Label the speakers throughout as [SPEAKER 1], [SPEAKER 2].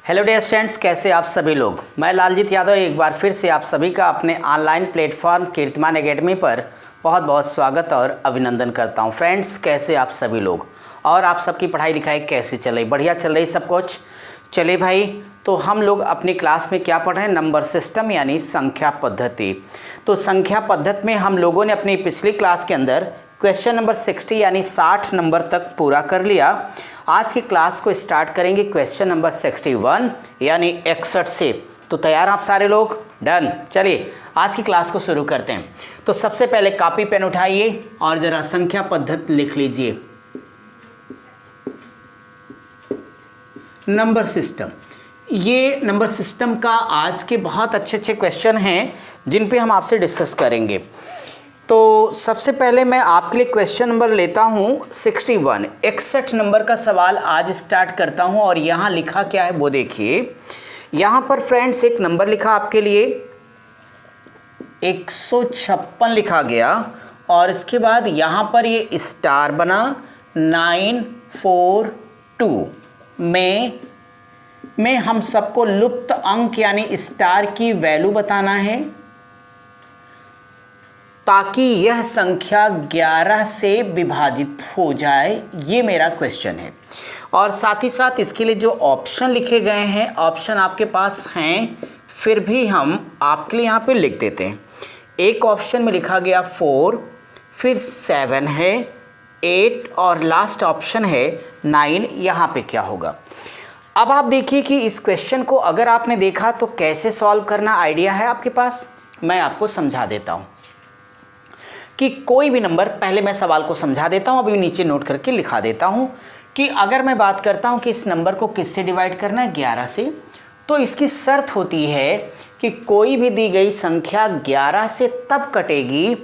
[SPEAKER 1] Hello dear students, कैसे आप सभी लोग। मैं लालजीत यादव एक बार फिर से आप सभी का अपने ऑनलाइन प्लेटफॉर्म कीर्तिमान एकेडमी पर बहुत बहुत स्वागत और अभिनंदन करता हूं। फ्रेंड्स, कैसे आप सभी लोग और आप सबकी पढ़ाई लिखाई कैसी चल रही? बढ़िया चल रही सब कुछ? चलिए भाई, तो हम लोग अपनी क्लास में क्या पढ़ रहे हैं? नंबर सिस्टम यानी संख्या पद्धति। तो संख्या पद्धति में हम लोगों ने अपनी पिछली क्लास के अंदर क्वेश्चन नंबर 60 यानी 60 नंबर तक पूरा कर लिया। आज की क्लास को स्टार्ट करेंगे क्वेश्चन नंबर 61 यानी 61 से। तो तैयार आप सारे लोग? डन। चलिए आज की क्लास को शुरू करते हैं। तो सबसे पहले कॉपी पेन उठाइए और जरा संख्या पद्धति लिख लीजिए। नंबर सिस्टम, ये नंबर सिस्टम का आज के बहुत अच्छे अच्छे क्वेश्चन हैं जिन पे हम आपसे डिस्कस करेंगे। तो सबसे पहले मैं आपके लिए क्वेश्चन नंबर लेता हूँ 61, 61 नंबर का सवाल आज स्टार्ट करता हूँ। और यहाँ लिखा क्या है वो देखिए। यहाँ पर फ्रेंड्स एक नंबर लिखा आपके लिए 156 लिखा गया और इसके बाद यहाँ पर ये स्टार बना 942 में हम सबको लुप्त अंक यानी स्टार की वैल्यू बताना है ताकि यह संख्या 11 से विभाजित हो जाए। ये मेरा क्वेश्चन है। और साथ ही साथ इसके लिए जो ऑप्शन लिखे गए हैं, ऑप्शन आपके पास हैं, फिर भी हम आपके लिए यहाँ पे लिख देते हैं। एक ऑप्शन में लिखा गया 4, फिर 7 है, 8 और लास्ट ऑप्शन है 9। यहाँ पे क्या होगा? अब आप देखिए कि इस क्वेश्चन को अगर आपने देखा तो कैसे सॉल्व करना आइडिया है आपके पास? मैं आपको समझा देता हूँ कि कोई भी नंबर, पहले मैं सवाल को समझा देता हूँ, अभी नीचे नोट करके लिखा देता हूँ कि अगर मैं बात करता हूँ कि इस नंबर को किससे डिवाइड करना है? 11 से। तो इसकी शर्त होती है कि कोई भी दी गई संख्या 11 से तब कटेगी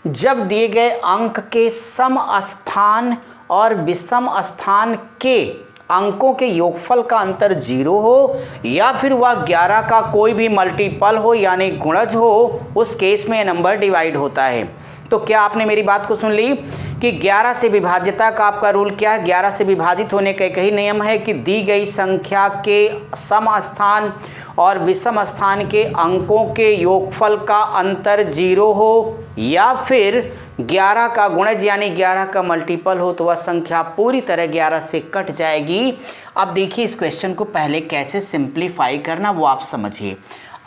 [SPEAKER 1] जब दिए गए अंक के सम स्थान और विषम स्थान के अंकों के योगफल का अंतर 0 हो या फिर वह 11 का कोई भी मल्टीपल हो यानी गुणज हो। उस केस में नंबर डिवाइड होता है। तो क्या आपने मेरी बात को सुन ली कि 11 से विभाज्यता का आपका रूल क्या है? 11 से विभाजित होने का एक ही नियम है कि दी गई संख्या के सम स्थान और विषम स्थान के अंकों के योगफल का अंतर 0 हो या फिर 11 का गुणज यानी 11 का मल्टीपल हो तो वह संख्या पूरी तरह 11 से कट जाएगी। अब देखिए इस क्वेश्चन को पहले कैसे सिंप्लीफाई करना वो आप समझिए।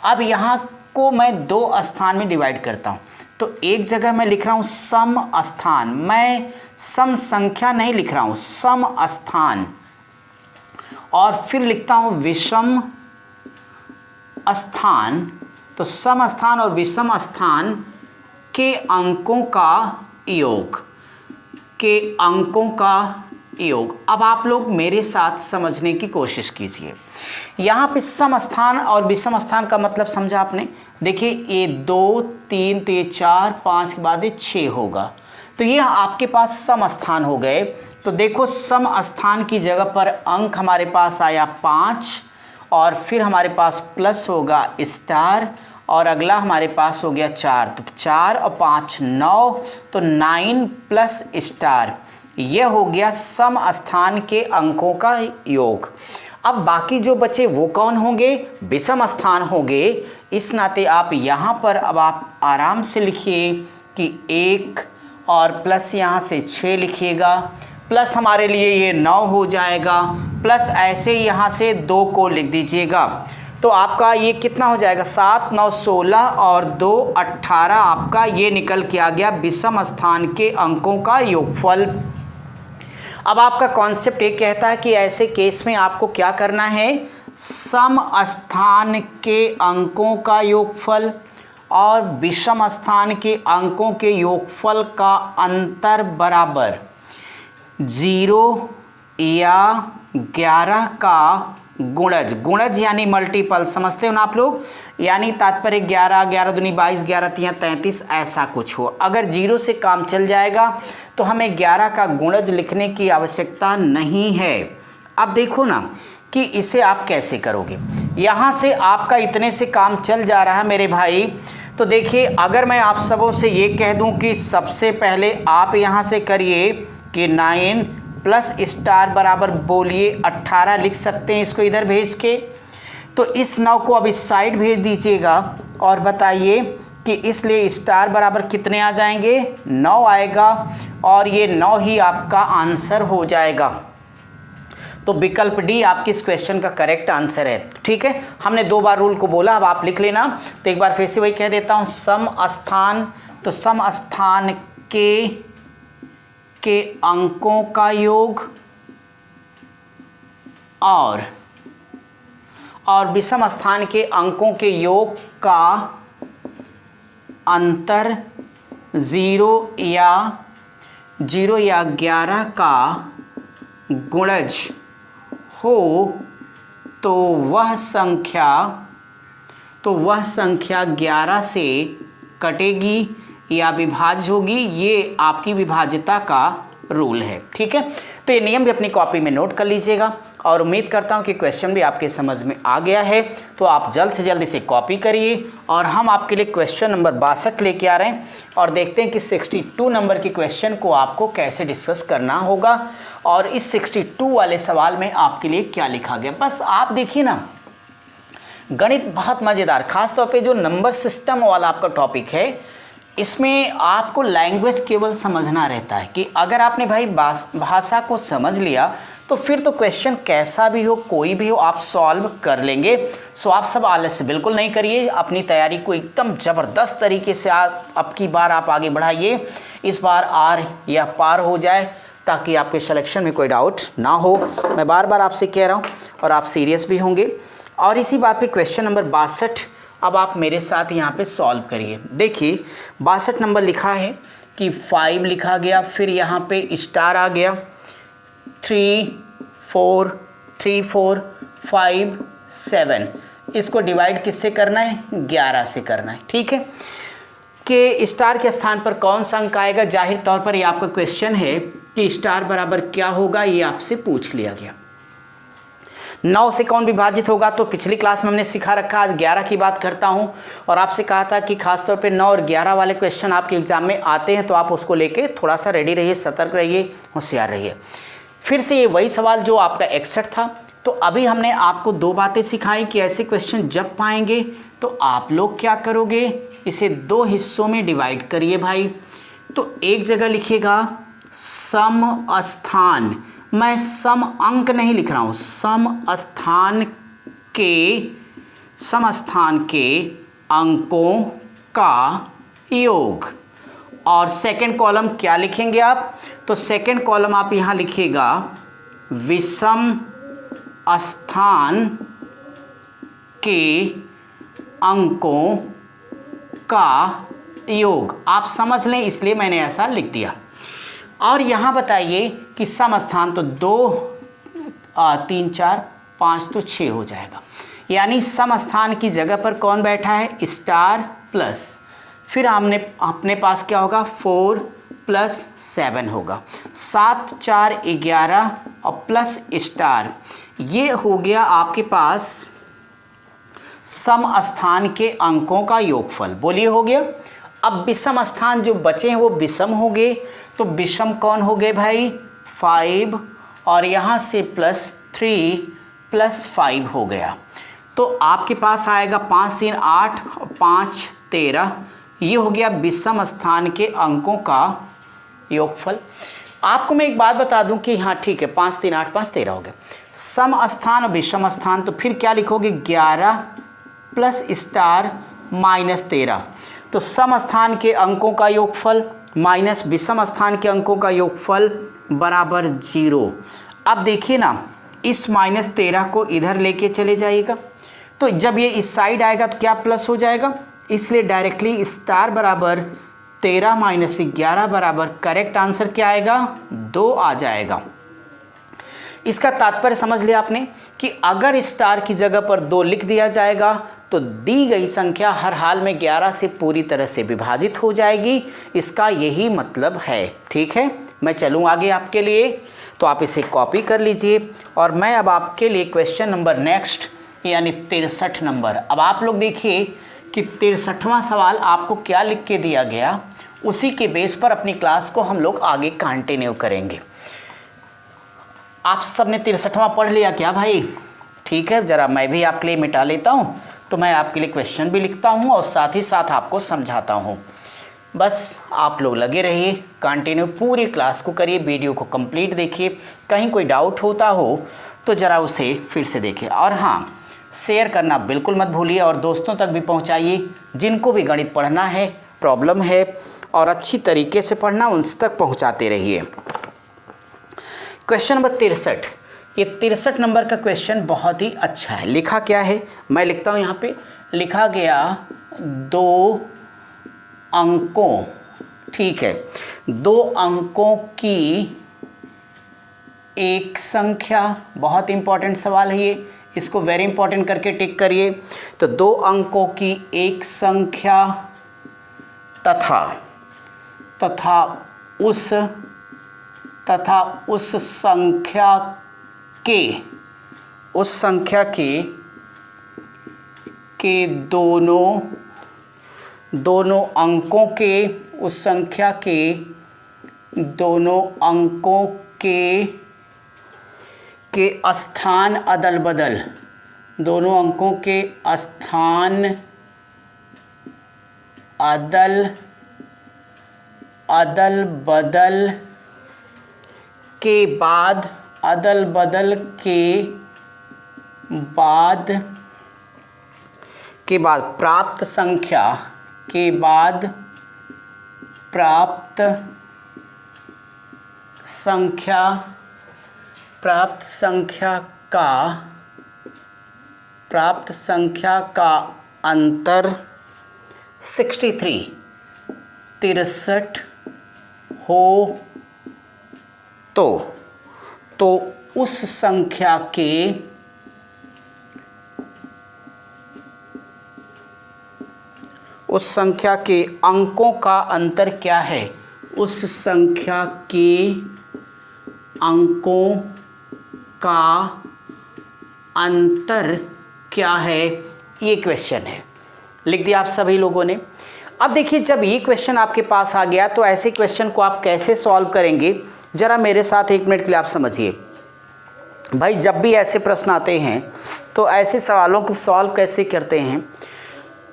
[SPEAKER 1] अब यहाँ को मैं 2 स्थान में डिवाइड करता हूँ। तो एक जगह मैं लिख रहा हूँ सम स्थान, मैं सम संख्या नहीं लिख रहा हूँ, सम स्थान। और फिर लिखता हूँ विषम स्थान। तो सम स्थान और विषम स्थान के अंकों का योग, के अंकों का योग। अब आप लोग मेरे साथ समझने की कोशिश कीजिए। यहाँ पे सम स्थान और विषम स्थान का मतलब समझा आपने? देखिए ये 2, 3, तो ये 4, 5 के बाद ये 6 होगा। तो ये आपके पास सम स्थान हो गए। तो देखो सम स्थान की जगह पर अंक हमारे पास आया 5 और फिर हमारे पास प्लस होगा स्टार और अगला हमारे पास हो गया 4। तो 4 और 5 9, तो 9 प्लस स्टार, यह हो गया सम स्थान के अंकों का योग। अब बाकी जो बचे वो कौन होंगे? विषम स्थान होंगे। इस नाते आप यहाँ पर अब आप आराम से लिखिए कि 1 और प्लस यहाँ से 6 लिखिएगा, प्लस हमारे लिए ये 9 हो जाएगा, प्लस ऐसे यहाँ से 2 को लिख दीजिएगा। तो आपका ये कितना हो जाएगा? 7, 9, 16 और 2, 18 आपका ये निकल के आ गया विषम स्थान के अंकों का योगफल। अब आपका कॉन्सेप्ट ये कहता है कि ऐसे केस में आपको क्या करना है? सम स्थान के अंकों का योगफल और विषम स्थान के अंकों के योगफल का अंतर बराबर 0 या 11 का गुणज। गुणज यानी मल्टीपल, समझते हो ना आप लोग? यानी तात्पर्य 11, 11 दूनी 22, 11 तिया 33 ऐसा कुछ हो। अगर 0 से काम चल जाएगा तो हमें 11 का गुणज लिखने की आवश्यकता नहीं है। अब देखो ना कि इसे आप कैसे करोगे। यहाँ से आपका इतने से काम चल जा रहा है मेरे भाई। तो देखिए अगर मैं आप सबों से ये कह दूँ कि सबसे पहले आप यहाँ से करिए कि 9 प्लस स्टार बराबर बोलिए 18 लिख सकते हैं इसको इधर भेज के। तो इस 9 को अब इस साइड भेज दीजिएगा और बताइए कि इसलिए स्टार बराबर कितने आ जाएंगे, 9 आएगा और ये 9 ही आपका आंसर हो जाएगा। तो विकल्प डी आपके इस क्वेश्चन का करेक्ट आंसर है। ठीक है, हमने 2 बार रूल को बोला, अब आप लिख लेना। तो एक बार फिर से वही कह देता हूँ, सम स्थान, तो सम स्थान के अंकों का योग और विषम स्थान के अंकों के योग का अंतर 0 या 11 का गुणज हो तो वह संख्या 11 से कटेगी या विभाज्य होगी। ये आपकी विभाज्यता का रूल है। ठीक है, तो ये नियम भी अपनी कॉपी में नोट कर लीजिएगा और उम्मीद करता हूँ कि क्वेश्चन भी आपके समझ में आ गया है। तो आप जल्द से जल्द इसे कॉपी करिए और हम आपके लिए क्वेश्चन नंबर 62 लेके आ रहे हैं और देखते हैं कि 62 नंबर के क्वेश्चन को आपको कैसे डिस्कस करना होगा और इस 62 वाले सवाल में आपके लिए क्या लिखा गया। बस आप देखिए ना, गणित बहुत मज़ेदार, खासतौर पे जो नंबर सिस्टम वाला आपका टॉपिक है, इसमें आपको लैंग्वेज केवल समझना रहता है कि अगर आपने भाई भाषा को समझ लिया तो फिर तो क्वेश्चन कैसा भी हो, कोई भी हो, आप सॉल्व कर लेंगे। सो आप सब आलस्य बिल्कुल नहीं करिए, अपनी तैयारी को एकदम ज़बरदस्त तरीके से अब की बार आप आगे बढ़ाइए। इस बार आर या पार हो जाए ताकि आपके सिलेक्शन में कोई डाउट ना हो। मैं बार बार आपसे कह रहा हूँ और आप सीरियस भी होंगे। और इसी बात पे क्वेश्चन नंबर 62 अब आप मेरे साथ यहाँ पे सॉल्व करिए। देखिए 62 नंबर लिखा है कि 5 लिखा गया, फिर यहाँ पे स्टार आ गया, 3 4 3 4 5 7। इसको डिवाइड किससे करना है, 11 से करना है। ठीक है, कि स्टार के स्थान पर कौन सा अंक आएगा। जाहिर तौर पर ये आपका क्वेश्चन है कि स्टार बराबर क्या होगा, ये आपसे पूछ लिया गया। 9 से कौन विभाजित होगा, तो पिछली क्लास में हमने सिखा रखा। आज 11 की बात करता हूं और आपसे कहा था कि खासतौर पे 9 और 11 वाले क्वेश्चन आपके एग्जाम में आते हैं, तो आप उसको लेके थोड़ा सा रेडी रहिए, सतर्क रहिए, होशियार रहिए। फिर से ये वही सवाल जो आपका 61 था। तो अभी हमने आपको 2 बातें सिखाई कि ऐसे क्वेश्चन जब पाएंगे तो आप लोग क्या करोगे, इसे 2 हिस्सों में डिवाइड करिए भाई। तो एक जगह लिखिएगा सम स्थान, मैं सम अंक नहीं लिख रहा हूँ, सम स्थान के अंकों का योग। और सेकंड कॉलम क्या लिखेंगे आप, तो सेकंड कॉलम आप यहाँ लिखिएगा विषम स्थान के अंकों का योग। आप समझ लें इसलिए मैंने ऐसा लिख दिया। और यहाँ बताइए कि सम स्थान तो 2 3 4 5 तो 6 हो जाएगा, यानी सम स्थान की जगह पर कौन बैठा है, स्टार प्लस, फिर हमने अपने पास क्या होगा 4 प्लस 7 होगा, 7 4 11 और प्लस स्टार। ये हो गया आपके पास सम स्थान के अंकों का योगफल। बोलिए हो गया। अब विषम स्थान जो बचे हैं वो विषम हो गए, तो विषम कौन हो गए भाई 5 और यहाँ से +3 + 5 हो गया। तो आपके पास आएगा 5 3 8 और 5 13। ये हो गया विषम स्थान के अंकों का योगफल। आपको मैं एक बात बता दूं कि हाँ ठीक है 5 3 8 5 13 हो गया। सम स्थान और विषम स्थान तो फिर क्या लिखोगे 11 प्लस स्टार माइनस 13। तो सम स्थान के अंकों का योगफल माइनस विषम स्थान के अंकों का योगफल बराबर 0। अब देखिए ना इस -13 को इधर लेके चले जाइएगा, तो जब ये इस साइड आएगा तो क्या प्लस हो जाएगा, इसलिए डायरेक्टली स्टार बराबर 13 - 11 बराबर करेक्ट आंसर क्या आएगा 2 आ जाएगा। इसका तात्पर्य समझ लिया आपने कि अगर स्टार की जगह पर 2 लिख दिया जाएगा तो दी गई संख्या हर हाल में 11 से पूरी तरह से विभाजित हो जाएगी। इसका यही मतलब है। ठीक है, मैं चलूँ आगे आपके लिए, तो आप इसे कॉपी कर लीजिए और मैं अब आपके लिए क्वेश्चन नंबर नेक्स्ट यानी 63 नंबर। अब आप लोग देखिए कि 63वां सवाल आपको क्या लिख के दिया गया, उसी के बेस पर अपनी क्लास को हम लोग आगे कंटिन्यू करेंगे। आप सबने 63वां पढ़ लिया क्या भाई? ठीक है, ज़रा मैं भी आपके लिए मिटा लेता हूँ, तो मैं आपके लिए क्वेश्चन भी लिखता हूँ और साथ ही साथ आपको समझाता हूँ। बस आप लोग लगे रहिए, कंटिन्यू पूरी क्लास को करिए, वीडियो को कंप्लीट देखिए। कहीं कोई डाउट होता हो तो ज़रा उसे फिर से देखिए। और हाँ, शेयर करना बिल्कुल मत भूलिए और दोस्तों तक भी पहुँचाइए। जिनको भी गणित पढ़ना है, प्रॉब्लम है और अच्छी तरीके से पढ़ना, उन तक पहुँचाते रहिए। क्वेश्चन नंबर 63, ये 63 नंबर का क्वेश्चन बहुत ही अच्छा है। लिखा क्या है, मैं लिखता हूँ यहाँ पे। लिखा गया 2 अंकों, ठीक है, 2 अंकों की एक संख्या, बहुत इंपॉर्टेंट सवाल है ये, इसको वेरी इंपॉर्टेंट करके टिक करिए। तो 2 अंकों की एक संख्या तथा उस संख्या के दोनों अंकों के, उस संख्या के दोनों अंकों के स्थान अदल बदल, दोनों अंकों के स्थान अदल बदल के बाद प्राप्त संख्या का अंतर 63 हो तो उस संख्या के अंकों का अंतर क्या है? उस संख्या के अंकों का अंतर क्या है? ये क्वेश्चन है, लिख दिया आप सभी लोगों ने। अब देखिए, जब ये क्वेश्चन आपके पास आ गया तो ऐसे क्वेश्चन को आप कैसे सॉल्व करेंगे, ज़रा मेरे साथ 1 मिनट के लिए आप समझिए। भाई, जब भी ऐसे प्रश्न आते हैं तो ऐसे सवालों को सॉल्व कैसे करते हैं,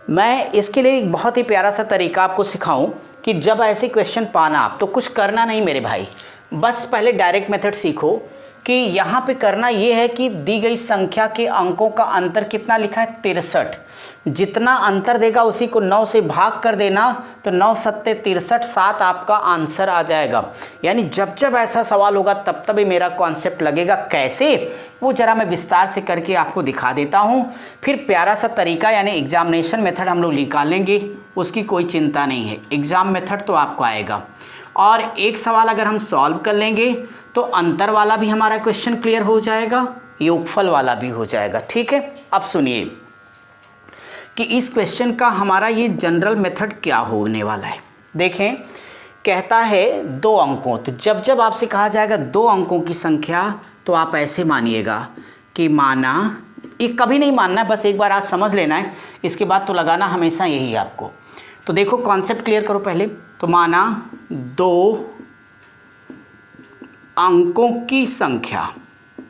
[SPEAKER 1] मैं इसके लिए एक बहुत ही प्यारा सा तरीका आपको सिखाऊं कि जब ऐसे क्वेश्चन पाना आप, तो कुछ करना नहीं मेरे भाई, बस पहले डायरेक्ट मेथड सीखो कि यहाँ पे करना ये है कि दी गई संख्या के अंकों का अंतर कितना लिखा है, 63। जितना अंतर देगा उसी को 9 से भाग कर देना, तो 9 सत्ते 63, 7 आपका आंसर आ जाएगा। यानी जब जब ऐसा सवाल होगा तब तब ही मेरा कॉन्सेप्ट लगेगा। कैसे, वो ज़रा मैं विस्तार से करके आपको दिखा देता हूँ। फिर प्यारा सा तरीका यानी एग्जामिनेशन मेथड हम लोग निकालेंगे, उसकी कोई चिंता नहीं है, एग्ज़ाम मेथड तो आपको आएगा। और एक सवाल अगर हम सॉल्व कर लेंगे तो अंतर वाला भी हमारा क्वेश्चन क्लियर हो जाएगा, योगफल वाला भी हो जाएगा। ठीक है, अब सुनिए कि इस क्वेश्चन का हमारा ये जनरल मेथड क्या होने वाला है। देखें, कहता है 2 अंकों, तो जब जब आपसे कहा जाएगा 2 अंकों की संख्या, तो आप ऐसे मानिएगा कि माना, ये कभी नहीं मानना है, बस एक बार आज समझ लेना है, इसके बाद तो लगाना हमेशा यही है आपको। तो देखो, कॉन्सेप्ट क्लियर करो पहले। तो माना 2 अंकों की संख्या,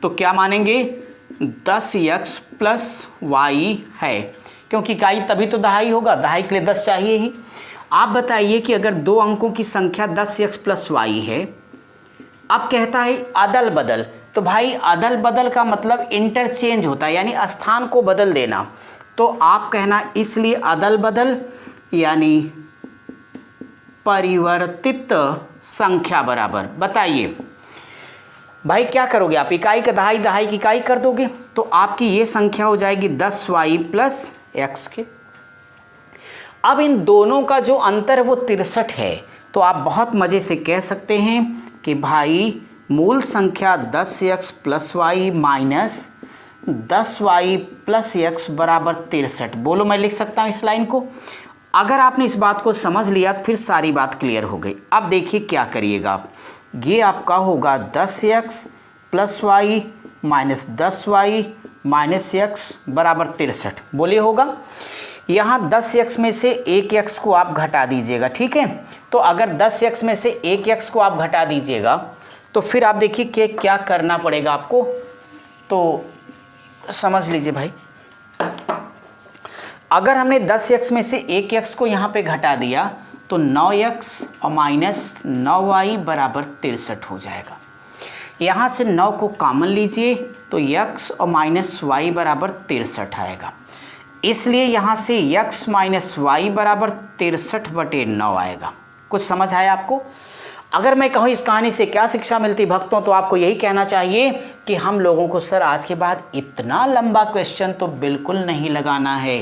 [SPEAKER 1] तो क्या मानेंगे, 10x + y है, क्योंकि इकाई तभी तो दहाई होगा, दहाई के लिए 10 चाहिए ही। आप बताइए कि अगर 2 अंकों की संख्या 10x + y है, अब कहता है अदल बदल, तो भाई अदल बदल का मतलब इंटरचेंज होता है, यानी स्थान को बदल देना। तो आप कहना इसलिए अदल बदल यानी परिवर्तित संख्या बराबर, बताइए भाई क्या करोगे आप, इकाई का दहाई, दहाई की इकाई कर दोगे, तो आपकी ये संख्या हो जाएगी 10y + x के। अब इन दोनों का जो अंतर है वो 63 है, तो आप बहुत मज़े से कह सकते हैं कि भाई मूल संख्या 10x + y minus 10y + x बराबर 63। बोलो, मैं लिख सकता हूँ इस लाइन को। अगर आपने इस बात को समझ लिया फिर सारी बात क्लियर हो गई। अब देखिए क्या करिएगा आप, ये आपका होगा 10x + y minus 10y minus x बराबर 63। बोलिए होगा। यहाँ 10x में से 1x को आप घटा दीजिएगा, ठीक है। तो अगर 10x में से 1x को आप घटा दीजिएगा तो फिर आप देखिए कि क्या करना पड़ेगा आपको। तो समझ लीजिए भाई, अगर हमने 10x में से 1x को यहाँ पे घटा दिया तो 9x और माइनस 9y बराबर 63 हो जाएगा। यहाँ से 9 को कॉमन लीजिए तो x और माइनस y बराबर 63 आएगा। इसलिए यहाँ से x माइनस y बराबर 63/9 आएगा। कुछ समझ आया आपको? अगर मैं कहूँ इस कहानी से क्या शिक्षा मिलती भक्तों, तो आपको यही कहना चाहिए कि हम लोगों को सर आज के बाद इतना लंबा क्वेश्चन तो बिल्कुल नहीं लगाना है,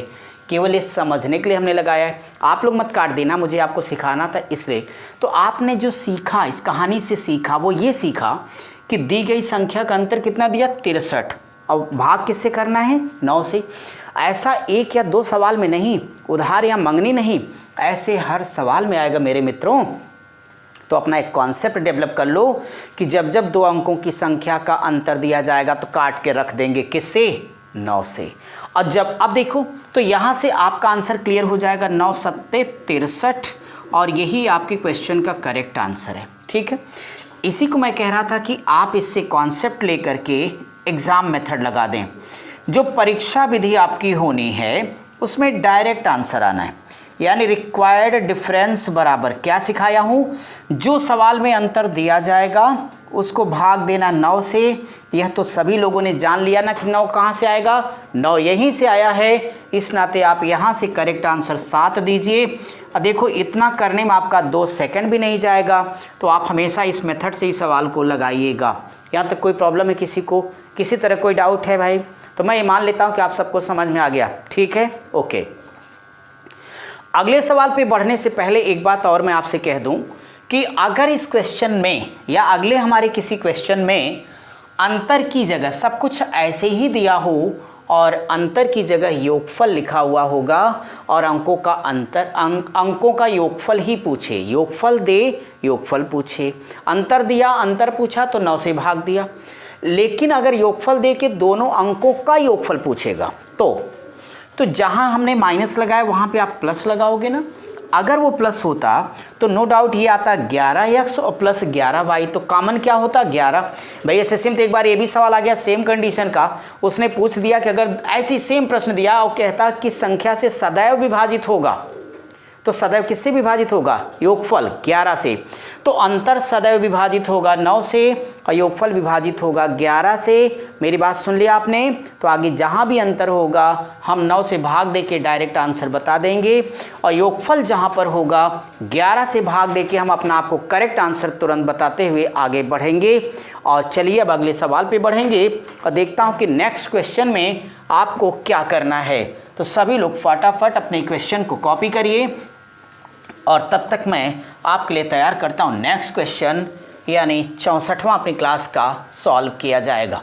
[SPEAKER 1] केवल ये समझने के लिए हमने लगाया है। आप लोग मत काट देना, मुझे आपको सिखाना था इसलिए। तो आपने जो सीखा इस कहानी से सीखा वो ये सीखा कि दी गई संख्या का अंतर कितना दिया 63, और भाग किससे करना है 9 से। ऐसा एक या दो सवाल में नहीं, उधार या मंगनी नहीं, ऐसे हर सवाल में आएगा मेरे मित्रों। तो अपना एक कॉन्सेप्ट डेवलप कर लो कि जब जब दो अंकों की संख्या का अंतर दिया जाएगा तो काट के रख देंगे किससे 9 से। और जब अब देखो तो यहाँ से आपका आंसर क्लियर हो जाएगा 9 सत्ते 63, और यही आपके क्वेश्चन का करेक्ट आंसर है। ठीक है, इसी को मैं कह रहा था कि आप इससे कॉन्सेप्ट लेकर के एग्ज़ाम मेथड लगा दें। जो परीक्षा विधि आपकी होनी है उसमें डायरेक्ट आंसर आना है, यानी रिक्वायर्ड डिफरेंस बराबर क्या सिखाया हूँ, जो सवाल में अंतर दिया जाएगा उसको भाग देना 9 से। यह तो सभी लोगों ने जान लिया ना कि 9 कहाँ से आएगा, 9 यहीं से आया है। इस नाते आप यहाँ से करेक्ट आंसर 7 दीजिए। और देखो इतना करने में आपका 2 सेकंड भी नहीं जाएगा। तो आप हमेशा इस मेथड से ही सवाल को लगाइएगा। यहाँ तक कोई प्रॉब्लम है किसी को, किसी तरह कोई डाउट है भाई? तो मैं ये मान लेता हूँ कि आप सबको समझ में आ गया। ठीक है, ओके। अगले सवाल पे बढ़ने से पहले एक बात और मैं आपसे कह दूं कि अगर इस क्वेश्चन में या अगले हमारे किसी क्वेश्चन में अंतर की जगह सब कुछ ऐसे ही दिया हो और अंतर की जगह योगफल लिखा हुआ होगा और अंकों का अंतर अंकों का योगफल ही पूछे, योगफल दे योगफल पूछे, अंतर दिया अंतर पूछा तो 9 से भाग दिया। लेकिन अगर योगफल दे के दोनों अंकों का योगफल पूछेगा तो जहां हमने माइनस लगाया वहां पे आप प्लस लगाओगे ना। अगर वो प्लस होता तो नो डाउट ये आता 11x और प्लस 11y, तो कॉमन क्या होता 11। भाई एसएससी में तो एक बार ये भी सवाल आ गया सेम कंडीशन का, उसने पूछ दिया कि अगर ऐसी सेम प्रश्न दिया और कहता कि संख्या से सदैव विभाजित होगा, तो सदैव किससे विभाजित होगा, योगफल 11 से। तो अंतर सदैव विभाजित होगा 9 से और योगफल विभाजित होगा 11 से। मेरी बात सुन लिया आपने? तो आगे जहाँ भी अंतर होगा हम 9 से भाग दे के डायरेक्ट आंसर बता देंगे, और योगफल जहाँ पर होगा 11 से भाग दे के हम अपना आपको करेक्ट आंसर तुरंत बताते हुए आगे बढ़ेंगे। और चलिए अब अगले सवाल पे बढ़ेंगे और देखता हूँ कि नेक्स्ट क्वेश्चन में आपको क्या करना है। तो सभी लोग फटाफट अपने क्वेश्चन को कॉपी करिए और तब तक मैं आपके लिए तैयार करता हूँ नेक्स्ट क्वेश्चन, यानी 64वां अपनी क्लास का सॉल्व किया जाएगा।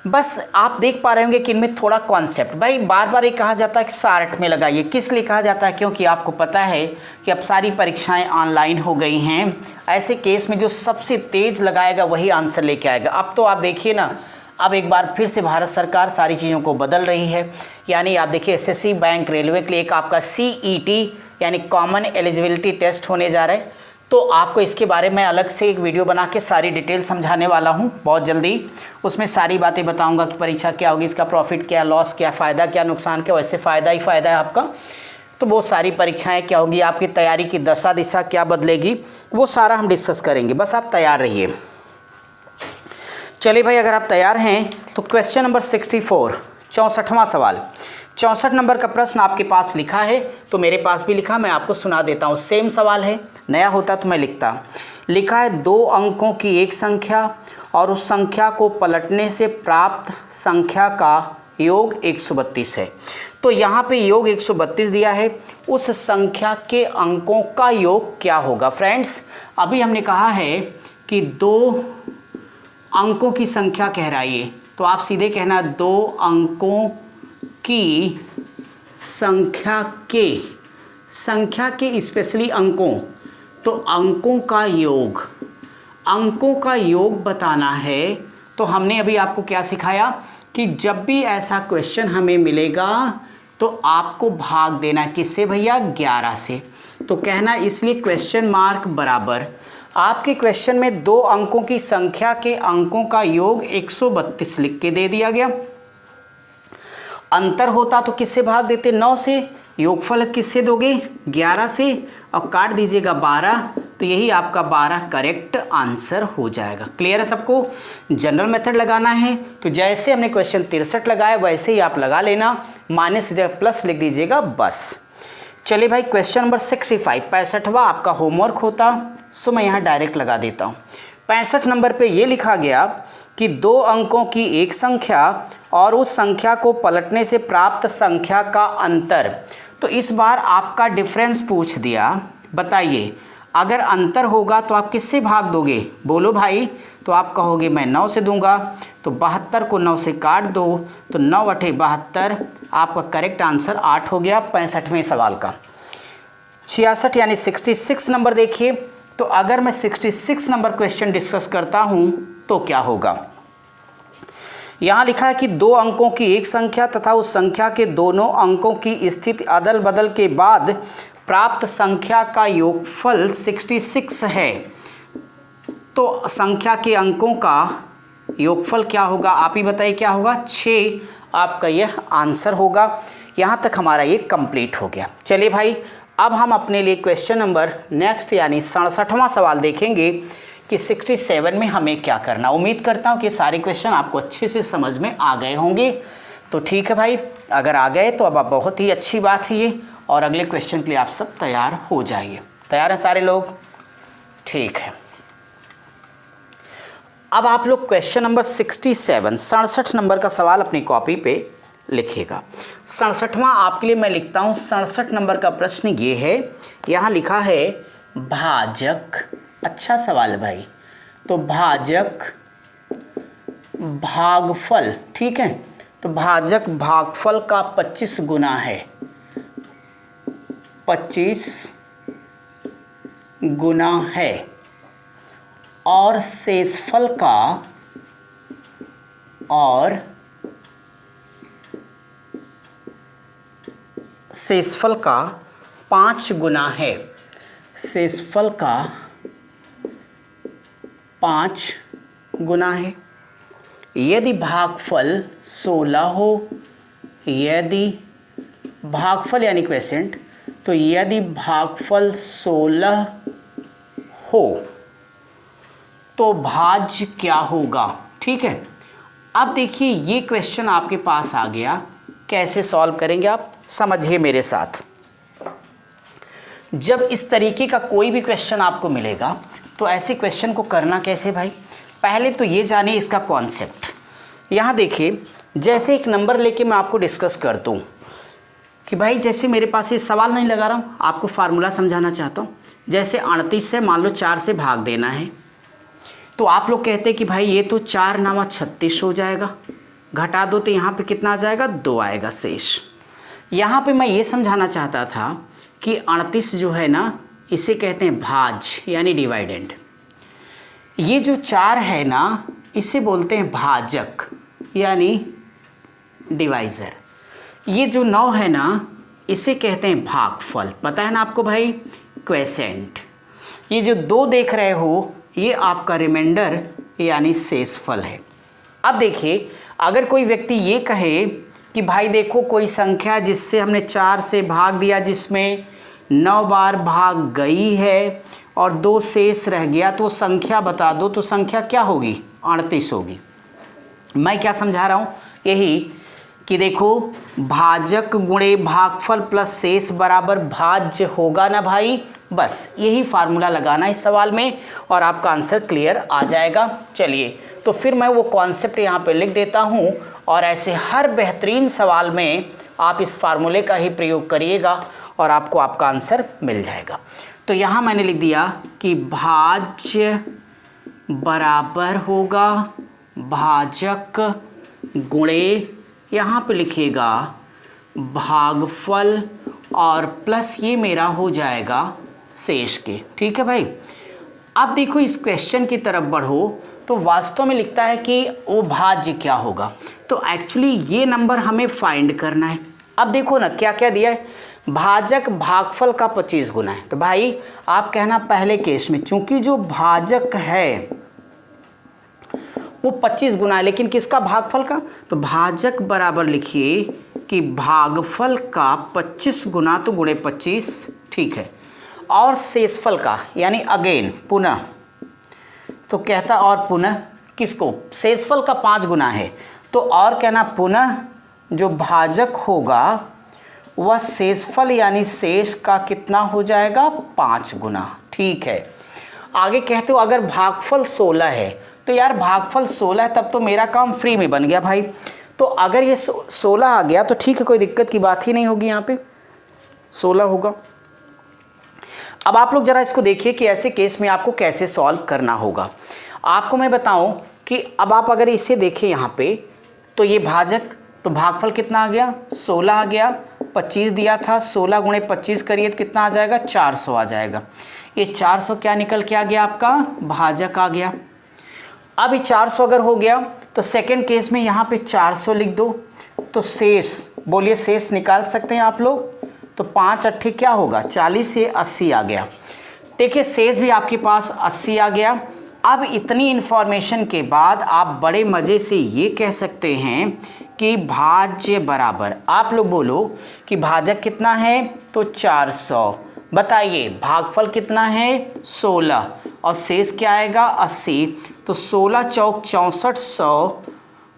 [SPEAKER 1] बस आप देख पा रहे होंगे कि इनमें थोड़ा कॉन्सेप्ट, भाई बार बार ये कहा जाता है कि शार्ट में लगाइए। किस लिए कहा जाता है? क्योंकि आपको पता है कि अब सारी परीक्षाएं ऑनलाइन हो गई हैं। ऐसे केस में जो सबसे तेज़ लगाएगा वही आंसर लेके आएगा। अब तो आप देखिए ना, अब एक बार फिर से भारत सरकार सारी चीज़ों को बदल रही है। यानी आप देखिए एसएससी, बैंक, रेलवे के लिए एक आपका CET यानी कॉमन एलिजिबिलिटी टेस्ट होने जा रहा है। तो आपको इसके बारे में अलग से एक वीडियो बना के सारी डिटेल समझाने वाला हूँ बहुत जल्दी। उसमें सारी बातें बताऊँगा कि परीक्षा क्या होगी, इसका प्रॉफिट क्या, लॉस क्या, फ़ायदा क्या, नुकसान क्या। वैसे फ़ायदा ही फ़ायदा है आपका। तो वो सारी परीक्षाएँ क्या होगी, आपकी तैयारी की दशा दिशा क्या बदलेगी, वो सारा हम डिस्कस करेंगे। बस आप तैयार रहिए। चलिए भाई, अगर आप तैयार हैं तो क्वेश्चन नंबर 64, 64वां सवाल। 64 नंबर का प्रश्न आपके पास लिखा है, तो मेरे पास भी लिखा, मैं आपको सुना देता हूँ। सेम सवाल है, नया होता तो मैं लिखता। लिखा है 2 अंकों की एक संख्या और उस संख्या को पलटने से प्राप्त संख्या का योग 132 है। तो यहाँ पे योग 132 दिया है, उस संख्या के अंकों का योग क्या होगा? फ्रेंड्स, अभी हमने कहा है कि 2 अंकों की संख्या कह रहा है, तो आप सीधे कहना 2 अंकों की संख्या के स्पेशली अंकों, तो अंकों का योग बताना है। तो हमने अभी आपको क्या सिखाया कि जब भी ऐसा क्वेश्चन हमें मिलेगा तो आपको भाग देना किससे भैया, 11 से। तो कहना इसलिए क्वेश्चन मार्क बराबर आपके क्वेश्चन में 2 अंकों की संख्या के अंकों का योग 132 लिख के दे दिया गया। अंतर होता तो किससे भाग देते, 9 से। योगफल किससे दोगे, 11 से, और काट दीजिएगा 12, तो यही आपका 12 करेक्ट आंसर हो जाएगा। क्लियर है सबको। जनरल मेथड लगाना है तो जैसे हमने क्वेश्चन 63 लगाया वैसे ही आप लगा लेना, माइनस जगह प्लस लिख दीजिएगा बस। चलिए भाई क्वेश्चन नंबर 65, 65वां आपका होमवर्क होता, सो मैं यहाँ डायरेक्ट लगा देता हूँ। 65 नंबर पे ये लिखा गया कि 2 अंकों की एक संख्या और उस संख्या को पलटने से प्राप्त संख्या का अंतर। तो इस बार आपका डिफरेंस पूछ दिया, बताइए अगर अंतर होगा तो आप किससे भाग दोगे, बोलो भाई। तो आप कहोगे मैं 9 से दूंगा, तो 72 को 9 से काट दो, तो 9 × 72, आपका करेक्ट आंसर 8 हो गया 65वें सवाल का। 66 यानी 66 नंबर देखिए, तो अगर मैं 66 नंबर क्वेश्चन डिस्कस करता हूं तो क्या होगा। यहाँ लिखा है कि 2 अंकों की एक संख्या तथा उस संख्या के दोनों अंकों की स्थिति अदल बदल के बाद प्राप्त संख्या का योगफल 66 है। तो संख्या के अंकों का योगफल क्या होगा, आप ही बताइए क्या होगा, 6 आपका यह आंसर होगा। यहाँ तक हमारा ये कंप्लीट हो गया। चलिए भाई अब हम अपने लिए क्वेश्चन नंबर नेक्स्ट यानी 67वां सवाल देखेंगे कि 67 में हमें क्या करना। उम्मीद करता हूँ कि सारे क्वेश्चन आपको अच्छे से समझ में आ गए होंगे। तो ठीक है भाई, अगर आ गए तो अब आप बहुत ही अच्छी बात है ये, और अगले क्वेश्चन के लिए आप सब तैयार हो जाइए। तैयार हैं सारे लोग, ठीक है। अब आप लोग क्वेश्चन नंबर 67 67 नंबर का सवाल अपनी कॉपी पे लिखिएगा। 67वां आपके लिए मैं लिखता हूँ। 67 नंबर का प्रश्न ये है, यहाँ लिखा है भाजक, अच्छा सवाल है भाई। तो भाजक भागफल, ठीक है, तो भाजक भागफल का 25 गुना है, 25 गुना है, और शेषफल का, और शेषफल का 5 गुना है, शेषफल का 5 गुना है। यदि भागफल 16 हो, यदि भागफल यानी क्वेसेंट, तो यदि भागफल 16 हो तो भाज्य क्या होगा, ठीक है। अब देखिए ये क्वेश्चन आपके पास आ गया, कैसे सॉल्व करेंगे आप समझिए मेरे साथ। जब इस तरीके का कोई भी क्वेश्चन आपको मिलेगा तो ऐसे क्वेश्चन को करना कैसे भाई, पहले तो ये जानिए इसका कॉन्सेप्ट। यहाँ देखिए जैसे एक नंबर लेके मैं आपको डिस्कस करता हूँ कि भाई जैसे मेरे पास ये सवाल नहीं लगा रहा हूँ, आपको फार्मूला समझाना चाहता हूँ। जैसे 38 से मान लो 4 से भाग देना है, तो आप लोग कहते हैं कि भाई ये तो 4 नामा 36 हो जाएगा, घटा दो तो यहाँ पे कितना आ जाएगा, 2 आएगा शेष। यहाँ पे मैं ये समझाना चाहता था कि 38 जो है ना इसे कहते हैं भाज्य यानी डिवाइडेंड। ये जो 4 है ना इसे बोलते हैं भाजक यानी डिवाइज़र। ये जो 9 है ना इसे कहते हैं भागफल, पता है ना आपको भाई, क्वेसेंट। ये जो 2 देख रहे हो ये आपका रिमाइंडर यानी शेषफल है। अब देखिए अगर कोई व्यक्ति ये कहे कि भाई देखो कोई संख्या जिससे हमने 4 से भाग दिया, जिसमें 9 बार भाग गई है और 2 शेष रह गया, तो संख्या बता दो, तो संख्या क्या होगी, 38 होगी। मैं क्या समझा रहा हूँ, यही कि देखो भाजक गुणे भागफल प्लस शेष बराबर भाज्य होगा ना भाई, बस यही फार्मूला लगाना इस सवाल में और आपका आंसर क्लियर आ जाएगा। चलिए तो फिर मैं वो कॉन्सेप्ट यहाँ पे लिख देता हूँ और ऐसे हर बेहतरीन सवाल में आप इस फार्मूले का ही प्रयोग करिएगा और आपको आपका आंसर मिल जाएगा। तो यहाँ मैंने लिख दिया कि भाज्य बराबर होगा भाजक गुणे, यहाँ पे लिखिएगा भागफल और प्लस ये मेरा हो जाएगा शेष के, ठीक है भाई। अब देखो इस क्वेश्चन की तरफ बढ़ो तो वास्तव में लिखता है कि वो भाज्य क्या होगा, तो एक्चुअली ये नंबर हमें फाइंड करना है। अब देखो ना क्या क्या दिया है, भाजक भागफल का 25 गुना है। तो भाई आप कहना पहले केस में चूंकि जो भाजक है वो 25 गुना है, लेकिन किसका, भागफल का, तो भाजक बराबर लिखिए कि भागफल का 25 गुना तो गुणे 25, ठीक है, और शेषफल का यानी अगेन पुनः, तो कहता और पुनः किसको, शेषफल का 5 गुना है, तो और कहना पुनः जो भाजक होगा वह शेषफल यानी शेष का कितना हो जाएगा, 5 गुना, ठीक है। आगे कहते हो अगर भागफल 16 है, तो यार भागफल 16 है तब तो मेरा काम फ्री में बन गया भाई। तो अगर ये 16 आ गया तो ठीक है, कोई दिक्कत की बात ही नहीं होगी, यहाँ पे 16 होगा। अब आप लोग जरा इसको देखिए कि ऐसे केस में आपको कैसे सॉल्व करना होगा। आपको मैं बताऊं कि अब आप अगर इसे देखें यहाँ पे, तो ये भाजक, तो भागफल कितना आ गया, 16 आ गया, 25 दिया था, 16 गुणे 25 करिए तो कितना आ जाएगा, 400 आ जाएगा। ये 400 क्या निकल के आ गया, आपका भाजक आ गया। अब ये 400 अगर हो गया तो सेकंड केस में यहाँ पे 400 लिख दो, तो शेष, बोलिए शेष निकाल सकते हैं आप लोग, तो 5 अट्ठे क्या होगा, 40 से 80 आ गया। देखिए शेष भी आपके पास 80 आ गया। अब इतनी इन्फॉर्मेशन के बाद आप बड़े मज़े से ये कह सकते हैं कि भाज्य बराबर, आप लोग बोलो कि भाजक कितना है, तो 400, बताइए भागफल कितना है, 16, और शेष क्या आएगा, 80, तो 16 चौक 64,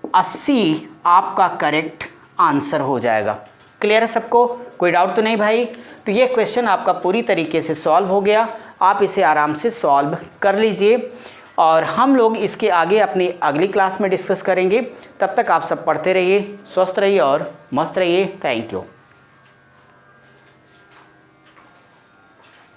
[SPEAKER 1] 180 आपका करेक्ट आंसर हो जाएगा। क्लियर है सबको, कोई डाउट तो नहीं भाई। तो ये क्वेश्चन आपका पूरी तरीके से सॉल्व हो गया, आप इसे आराम से सॉल्व कर लीजिए, और हम लोग इसके आगे अपनी अगली क्लास में डिस्कस करेंगे। तब तक आप सब पढ़ते रहिए, स्वस्थ रहिए और मस्त रहिए। Thank you.